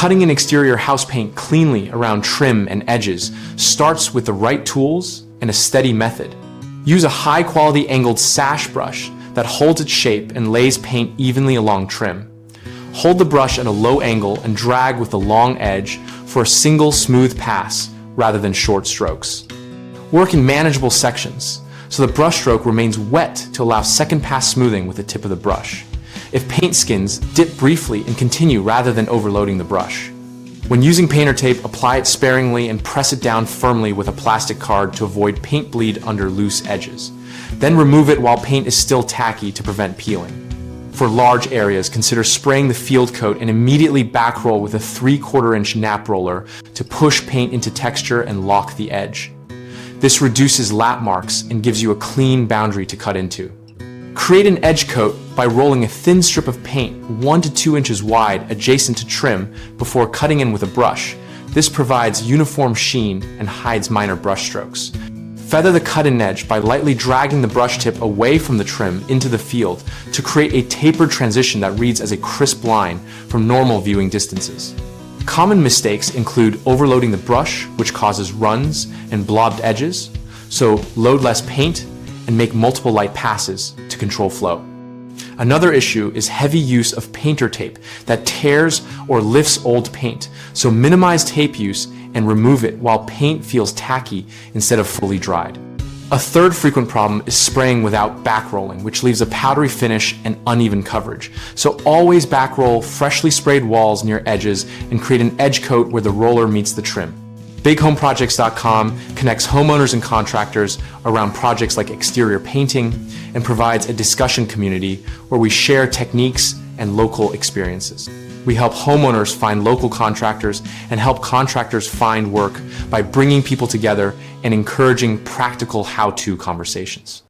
Cutting an exterior house paint cleanly around trim and edges starts with the right tools and a steady method. Use a high-quality angled Sash brush that holds its shape and lays paint evenly along trim. Hold the brush at a low angle and drag with the long edge for a single smooth pass rather than short strokes. Work in manageable sections so the brush stroke remains wet to allow second pass smoothing with the tip of the brush. If paint skins, dip briefly and continue rather than overloading the brush. When using painter tape, apply it sparingly and press it down firmly with a plastic card to avoid paint bleed under loose edges. Then remove it while paint is still tacky to prevent peeling. For large areas, consider spraying the field coat and immediately backroll with a 3/4 inch nap roller to push paint into texture and lock the edge. This reduces lap marks and gives you a clean boundary to cut into. Create an edge coat by rolling a thin strip of paint 1 to 2 inches wide adjacent to trim before cutting in with a brush. This provides uniform sheen and hides minor brush strokes. Feather the cut-in edge by lightly dragging the brush tip away from the trim into the field to create a tapered transition that reads as a crisp line from normal viewing distances. Common mistakes include overloading the brush, which causes runs and blobbed edges, so load less paint and make multiple light passes to control flow. Another issue is heavy use of painter tape that tears or lifts old paint, so minimize tape use and remove it while paint feels tacky instead of fully dried. A third frequent problem is spraying without backrolling, which leaves a powdery finish and uneven coverage. So always backroll freshly sprayed walls near edges and create an edge coat where the roller meets the trim. BigHomeProjects.com connects homeowners and contractors around projects like exterior painting and provides a discussion community where we share techniques and local experiences. We help homeowners find local contractors and help contractors find work by bringing people together and encouraging practical how-to conversations.